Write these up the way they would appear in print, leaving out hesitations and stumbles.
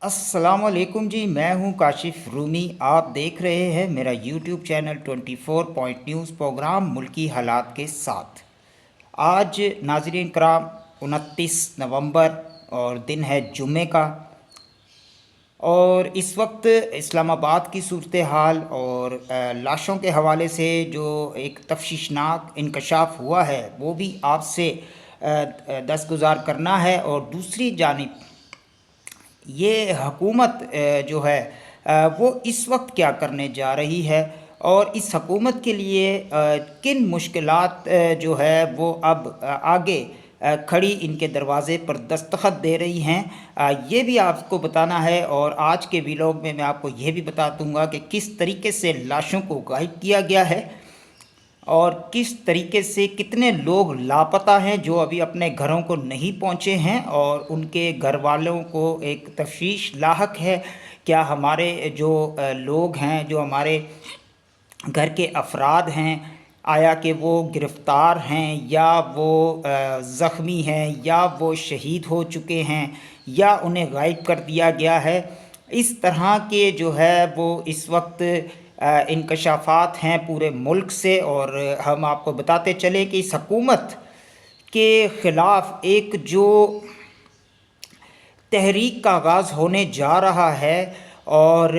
अस्सलाम वालेकुम जी। मैं हूं काशिफ रूमी। आप देख रहे हैं मेरा YouTube channel 24 point news program मुल्की हालात के साथ। आज नाज़रीन कराम 29 नवंबर और दिन है जुम्मे का। और इस वक्त इस्लामाबाद की सूरत हाल और लाशों के हवाले से जो एक तफ्शीशनाक इंकशाफ हुआ है वो भी आपसे दस्तगुजार करना है। और दूसरी जानिब ये हुकूमत जो है वो इस वक्त क्या करने जा रही है और इस हुकूमत के लिए किन मुश्किलात जो है वो अब आगे खड़ी इनके दरवाज़े पर दस्तखत दे रही हैं, ये भी आपको बताना है। और आज के व्लॉग में मैं आपको ये भी बता दूंगा कि किस तरीके से लाशों को गायब किया गया है और किस तरीके से कितने लोग लापता हैं जो अभी अपने घरों को नहीं पहुंचे हैं और उनके घर वालों को एक तशवीश लाहक है। क्या हमारे जो लोग हैं, जो हमारे घर के अफराद हैं, आया कि वो गिरफ़्तार हैं या वो ज़ख्मी हैं या वो शहीद हो चुके हैं या उन्हें गायब कर दिया गया है। इस तरह के जो है वो इस वक्त इंकशाफात हैं पूरे मुल्क से। और हम आपको बताते चले कि इस हकूमत के ख़िलाफ़ एक जो तहरीक का आगाज़ होने जा रहा है और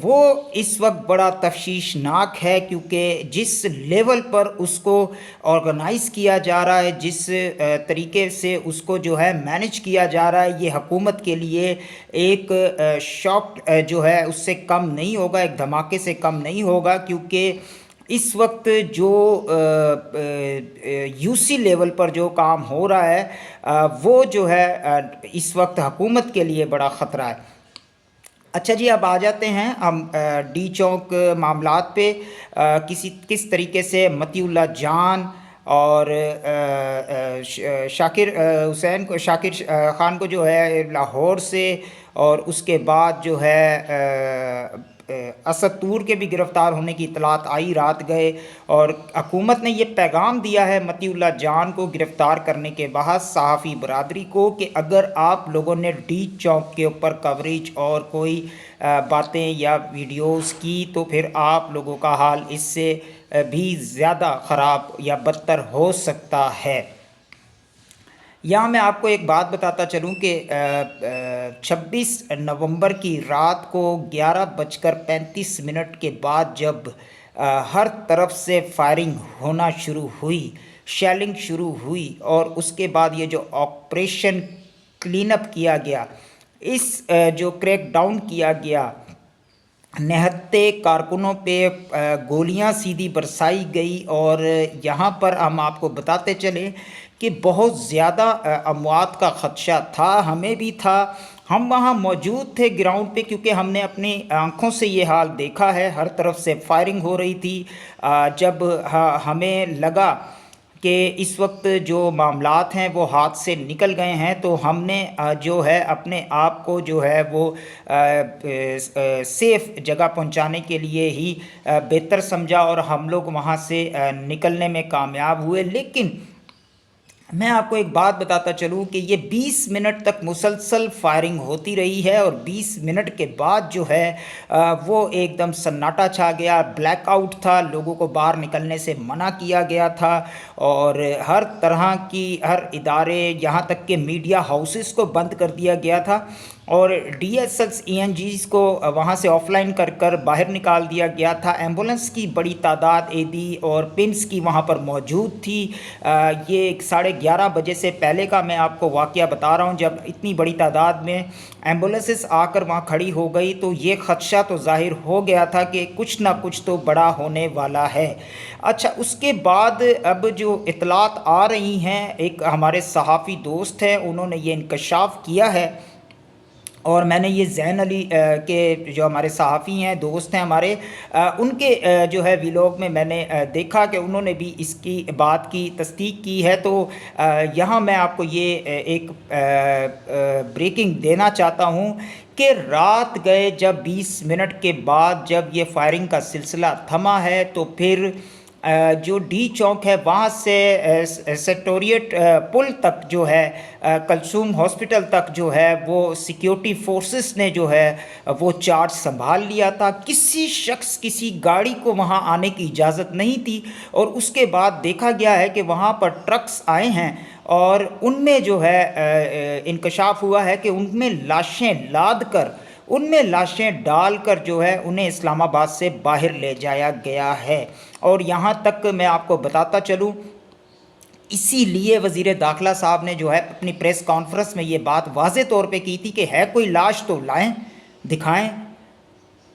वो इस वक्त बड़ा तफ्शीशनाक है, क्योंकि जिस लेवल पर उसको ऑर्गेनाइज़ किया जा रहा है, जिस तरीके से उसको जो है मैनेज किया जा रहा है, ये हुकूमत के लिए एक शॉक जो है उससे कम नहीं होगा, एक धमाके से कम नहीं होगा। क्योंकि इस वक्त जो यूसी लेवल पर जो काम हो रहा है वो जो है इस वक्त हुकूमत के लिए बड़ा ख़तरा है। अच्छा जी, अब आ जाते हैं हम डी चौक मामलात पे। किस तरीके से मतीउल्लाह जान और शाकिर हुसैन को, शाकिर ख़ान को जो है लाहौर से, और उसके बाद जो है असद तूर के भी गिरफ़्तार होने की इतलात आई रात गए। और हुकूमत ने ये पैगाम दिया है मतीउल्लाह जान को गिरफ़्तार करने के बाद सहाफ़ी बरादरी को कि अगर आप लोगों ने डी चौक के ऊपर कवरेज और कोई बातें या वीडियोस की तो फिर आप लोगों का हाल इससे भी ज़्यादा ख़राब या बदतर हो सकता है। यहाँ मैं आपको एक बात बताता चलूँ कि 26 नवंबर की रात को 11:35 के बाद जब हर तरफ से फायरिंग होना शुरू हुई, शेलिंग शुरू हुई, और उसके बाद ये जो ऑपरेशन क्लीनअप किया गया, इस जो क्रैक डाउन किया गया, निहत्ते कारकुनों पे गोलियां सीधी बरसाई गई। और यहाँ पर हम आपको बताते चले कि बहुत ज़्यादा अमवात का ख़दशा था, हमें भी था। हम वहाँ मौजूद थे ग्राउंड पे, क्योंकि हमने अपनी आँखों से ये हाल देखा है। हर तरफ से फायरिंग हो रही थी। जब हमें लगा कि इस वक्त जो मामलात हैं वो हाथ से निकल गए हैं, तो हमने जो है अपने आप को जो है वो सेफ़ जगह पहुंचाने के लिए ही बेहतर समझा और हम लोग वहां से निकलने में कामयाब हुए। लेकिन मैं आपको एक बात बताता चलूँ कि ये 20 मिनट तक मुसलसल फायरिंग होती रही है और 20 मिनट के बाद जो है वो एकदम सन्नाटा छा गया, ब्लैकआउट था, लोगों को बाहर निकलने से मना किया गया था। और हर तरह की हर इदारे, यहाँ तक कि मीडिया हाउसेस को बंद कर दिया गया था और DSLs ENGs को वहाँ से ऑफलाइन कर कर बाहर निकाल दिया गया था। एम्बुलेंस की बड़ी तादाद एदी और पिम्स की वहाँ पर मौजूद थी। ये 11:30 बजे से पहले का मैं आपको वाक़या बता रहा हूँ, जब इतनी बड़ी तादाद में एम्बुलेंसेस आकर वहाँ खड़ी हो गई तो ये ख़दशा तो ज़ाहिर हो गया था कि कुछ ना कुछ तो बड़ा होने वाला है। अच्छा, उसके बाद अब जो इतलात आ रही हैं, एक हमारे सहाफ़ी दोस्त हैं, उन्होंने ये इंकशाफ किया है और मैंने ये ज़ैन अली के जो हमारे सहाफ़ी हैं, दोस्त हैं हमारे, उनके जो है व्लॉग में मैंने देखा कि उन्होंने भी इसकी बात की तस्दीक की है। तो यहाँ मैं आपको ये एक ब्रेकिंग देना चाहता हूँ कि रात गए जब 20 मिनट के बाद जब ये फायरिंग का सिलसिला थमा है तो फिर जो डी चौक है वहाँ से सेक्रेटेरिएट पुल तक जो है, कलसूम हॉस्पिटल तक जो है वो सिक्योरिटी फोर्सेस ने जो है वो चार्ज संभाल लिया था। किसी शख्स, किसी गाड़ी को वहाँ आने की इजाज़त नहीं थी। और उसके बाद देखा गया है कि वहाँ पर ट्रक्स आए हैं और उनमें जो है इंकशाफ हुआ है कि उनमें लाशें लाद कर, उनमें लाशें डालकर जो है उन्हें इस्लामाबाद से बाहर ले जाया गया है। और यहाँ तक मैं आपको बताता चलूँ, इसीलिए वज़ीर दाखिला साहब ने जो है अपनी प्रेस कॉन्फ्रेंस में ये बात वाज़े तौर पे की थी कि है कोई लाश तो लाएं, दिखाएं।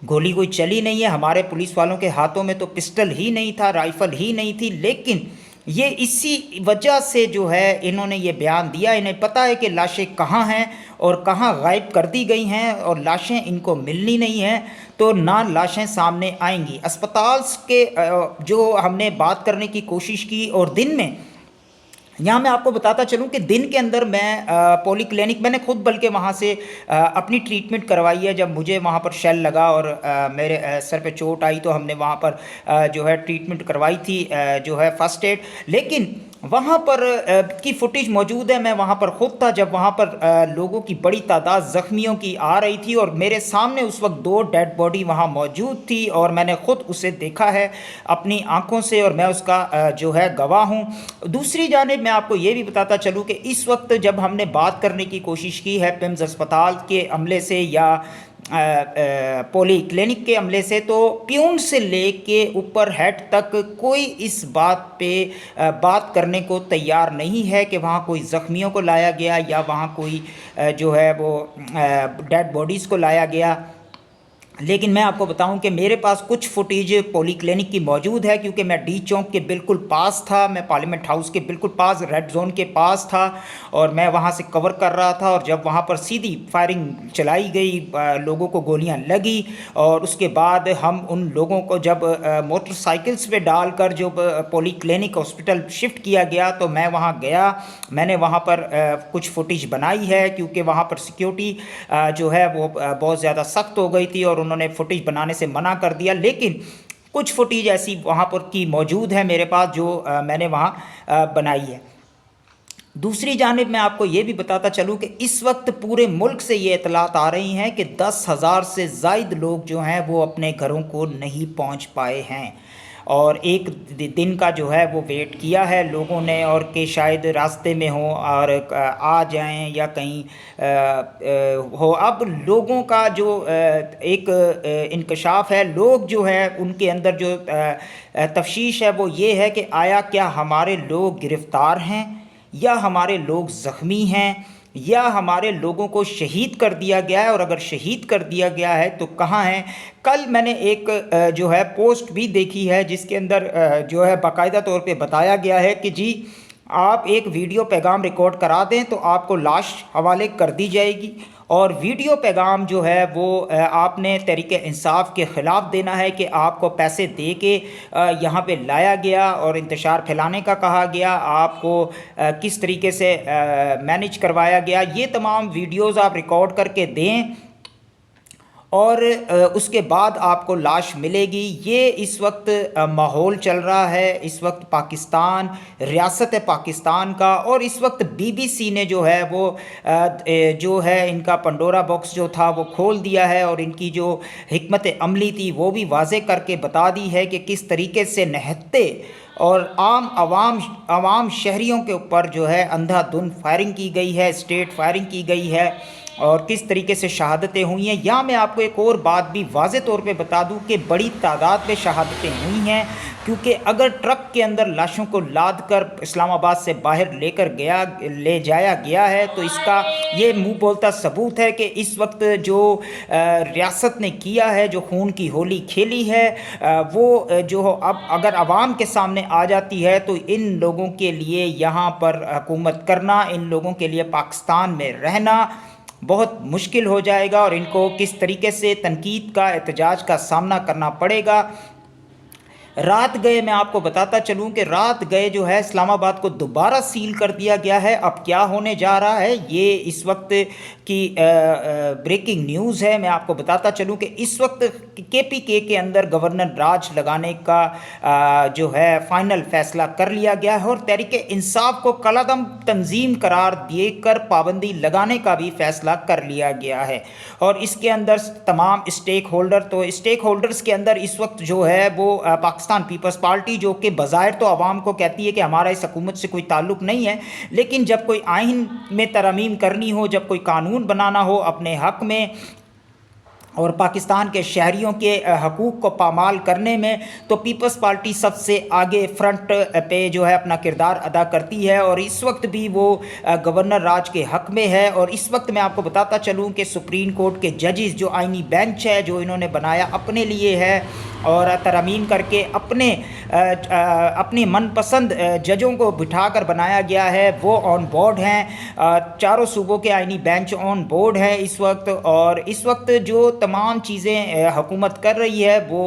गोली कोई चली नहीं है, हमारे पुलिस वालों के हाथों में तो पिस्टल ही नहीं था, राइफ़ल ही नहीं थी, लेकिन ये इसी वजह से जो है इन्होंने ये बयान दिया। इन्हें पता है कि लाशें कहाँ हैं और कहाँ गायब कर दी गई हैं और लाशें इनको मिलनी नहीं हैं, तो ना लाशें सामने आएंगी। अस्पताल के जो हमने बात करने की कोशिश की, और दिन में यहाँ मैं आपको बताता चलूँ कि दिन के अंदर मैं पॉली क्लिनिक, मैंने खुद बल्कि वहाँ से अपनी ट्रीटमेंट करवाई है। जब मुझे वहाँ पर शेल लगा और मेरे सर पे चोट आई तो हमने वहाँ पर जो है ट्रीटमेंट करवाई थी, जो है फर्स्ट एड। लेकिन वहाँ पर की फुटेज मौजूद है, मैं वहाँ पर ख़ुद था जब वहाँ पर लोगों की बड़ी तादाद ज़ख्मियों की आ रही थी और मेरे सामने उस वक्त 2 डेड बॉडी वहाँ मौजूद थी और मैंने ख़ुद उसे देखा है अपनी आंखों से और मैं उसका जो है गवाह हूँ। दूसरी जानिब मैं आपको ये भी बताता चलूँ कि इस वक्त जब हमने बात करने की कोशिश की है पिम्स अस्पताल के अमले से या पॉली क्लिनिक के अमले से, तो प्यून से लेके ऊपर हेड तक कोई इस बात पे बात करने को तैयार नहीं है कि वहाँ कोई ज़ख्मियों को लाया गया या वहाँ कोई जो है वो डेड बॉडीज़ को लाया गया। लेकिन मैं आपको बताऊं कि मेरे पास कुछ फुटेज पॉली क्लिनिक की मौजूद है, क्योंकि मैं डी चौक के बिल्कुल पास था, मैं पार्लियामेंट हाउस के बिल्कुल पास, रेड जोन के पास था और मैं वहां से कवर कर रहा था। और जब वहां पर सीधी फायरिंग चलाई गई, लोगों को गोलियां लगी और उसके बाद हम उन लोगों को जब मोटरसाइकिल्स पे डालकर जो पॉली क्लिनिक हॉस्पिटल शिफ्ट किया गया तो मैं वहाँ गया। मैंने वहाँ पर कुछ फुटेज बनाई है, क्योंकि वहाँ पर सिक्योरिटी जो है वो बहुत ज़्यादा सख्त हो गई थी और उन्होंने फुटेज बनाने से मना कर दिया। लेकिन कुछ फुटेज ऐसी वहाँ पर की मौजूद है मेरे पास जो मैंने वहाँ बनाई है। दूसरी जानिब मैं आपको ये भी बताता चलूँ कि इस वक्त पूरे मुल्क से ये इतलात आ रही हैं कि 10,000 से ज़ायद लोग जो हैं वो अपने घरों को नहीं पहुँच पाए हैं और एक दिन का जो है वो वेट किया है लोगों ने, और कि शायद रास्ते में हो और आ जाएं या कहीं हो। अब लोगों का जो एक इंकशाफ है, लोग जो है उनके अंदर जो तफ्शीश है वो ये है कि आया क्या हमारे लोग गिरफ़्तार हैं या हमारे लोग ज़ख्मी हैं या हमारे लोगों को शहीद कर दिया गया है, और अगर शहीद कर दिया गया है तो कहाँ हैं। कल मैंने एक जो है पोस्ट भी देखी है जिसके अंदर जो है बाकायदा तौर पे बताया गया है कि जी आप एक वीडियो पैगाम रिकॉर्ड करा दें तो आपको लाश हवाले कर दी जाएगी, और वीडियो पैगाम जो है वो आपने तहरीक इंसाफ के ख़िलाफ़ देना है कि आपको पैसे दे के यहाँ पे लाया गया और इंतशार फैलाने का कहा गया, आपको किस तरीके से मैनेज करवाया गया। ये तमाम वीडियोज़ आप रिकॉर्ड करके दें और उसके बाद आपको लाश मिलेगी। ये इस वक्त माहौल चल रहा है इस वक्त पाकिस्तान, रियासत पाकिस्तान का। और इस वक्त BBC ने जो है वो जो है इनका पंडोरा बॉक्स जो था वो खोल दिया है और इनकी जो हिकमत अमली थी वो भी वाज़े करके बता दी है कि किस तरीके से निहत्ते और आवाम शहरियों के ऊपर जो है अंधाधुंध फायरिंग की गई है, स्टेट फायरिंग की गई है और किस तरीके से शहादतें हुई हैं। या मैं आपको एक और बात भी वाज़े तौर पे बता दूं कि बड़ी तादाद में शहादतें हुई हैं, क्योंकि अगर ट्रक के अंदर लाशों को लाद कर इस्लामाबाद से बाहर ले जाया गया है तो इसका ये मुंह बोलता सबूत है कि इस वक्त जो रियासत ने किया है, जो खून की होली खेली है, वो जो अब अगर आवाम के सामने आ जाती है तो इन लोगों के लिए यहाँ पर हुकूमत करना, इन लोगों के लिए पाकिस्तान में रहना बहुत मुश्किल हो जाएगा और इनको किस तरीके से तनकीद का, एहतजाज का सामना करना पड़ेगा। رات گئے میں آپ کو بتاتا چلوں کہ رات گئے جو ہے اسلام آباد کو دوبارہ سیل کر دیا گیا ہے۔ اب کیا ہونے جا رہا ہے یہ اس وقت کی بریکنگ نیوز ہے۔ میں آپ کو بتاتا چلوں کہ اس وقت کے پی کے اندر گورنر راج لگانے کا جو ہے فائنل فیصلہ کر لیا گیا ہے، اور تحریک انصاف کو کالعدم تنظیم قرار دے کر پابندی لگانے کا بھی فیصلہ کر لیا گیا ہے۔ اور اس کے اندر تمام اسٹیک ہولڈرز کے اندر اس وقت جو ہے وہ پاکستان پیپلز پارٹی، جو کہ بظاہر تو عوام کو کہتی ہے کہ ہمارا اس حکومت سے کوئی تعلق نہیں ہے، لیکن جب کوئی آئین میں ترامیم کرنی ہو، جب کوئی قانون بنانا ہو اپنے حق میں اور پاکستان کے شہریوں کے حقوق کو پامال کرنے میں، تو پیپلز پارٹی سب سے آگے فرنٹ پہ جو ہے اپنا کردار ادا کرتی ہے، اور اس وقت بھی وہ گورنر راج کے حق میں ہے۔ اور اس وقت میں آپ کو بتاتا چلوں کہ سپریم کورٹ کے ججز جو آئینی بینچ ہے جو انہوں نے بنایا اپنے لیے ہے اور ترامیم کر کے اپنی من پسند ججوں کو بٹھا کر بنایا گیا ہے، وہ آن بورڈ ہیں۔ چاروں صوبوں کے آئینی بینچ آن بورڈ ہے اس وقت، اور اس وقت جو تمام چیزیں حکومت کر رہی ہے وہ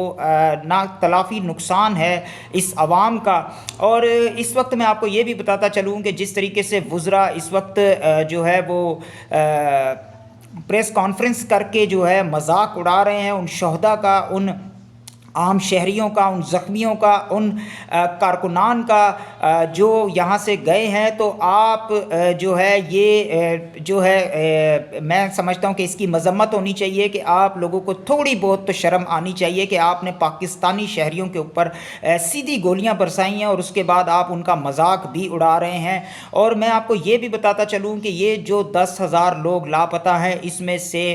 نا تلافی نقصان ہے اس عوام کا۔ اور اس وقت میں آپ کو یہ بھی بتاتا چلوں کہ جس طریقے سے وزراء اس وقت جو ہے وہ پریس کانفرنس کر کے جو ہے مذاق اڑا رہے ہیں ان شہداء کا، ان عام شہریوں کا، ان زخمیوں کا، ان کارکنان کا جو یہاں سے گئے ہیں، تو آپ جو ہے یہ جو ہے میں سمجھتا ہوں کہ اس کی مذمت ہونی چاہیے کہ آپ لوگوں کو تھوڑی بہت تو شرم آنی چاہیے کہ آپ نے پاکستانی شہریوں کے اوپر سیدھی گولیاں برسائی ہیں اور اس کے بعد آپ ان کا مذاق بھی اڑا رہے ہیں۔ اور میں آپ کو یہ بھی بتاتا چلوں کہ یہ جو 10,000 لوگ لاپتہ ہیں، اس میں سے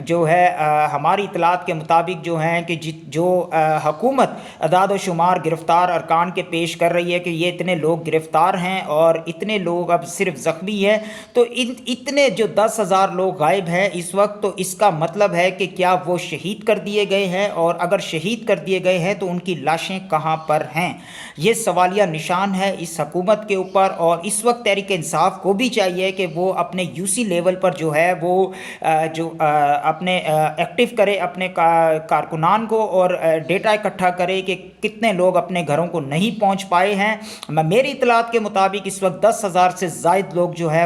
جو ہے ہماری اطلاعات کے مطابق جو ہیں کہ جو حکومت اعداد و شمار گرفتار ارکان کے پیش کر رہی ہے کہ یہ اتنے لوگ گرفتار ہیں اور اتنے لوگ اب صرف زخمی ہیں، تو اتنے جو 10,000 لوگ غائب ہیں اس وقت، تو اس کا مطلب ہے کہ کیا وہ شہید کر دیے گئے ہیں؟ اور اگر شہید کر دیے گئے ہیں تو ان کی لاشیں کہاں پر ہیں؟ یہ سوالیہ نشان ہے اس حکومت کے اوپر۔ اور اس وقت تحریک انصاف کو بھی چاہیے کہ وہ اپنے یو سی لیول پر جو ہے وہ جو اپنے ایکٹیو کرے اپنے کارکنان کو، اور ڈیٹا اکٹھا کرے کہ کتنے لوگ اپنے گھروں کو نہیں پہنچ پائے ہیں۔ میری اطلاعات کے مطابق اس وقت 10,000 سے زائد لوگ جو ہے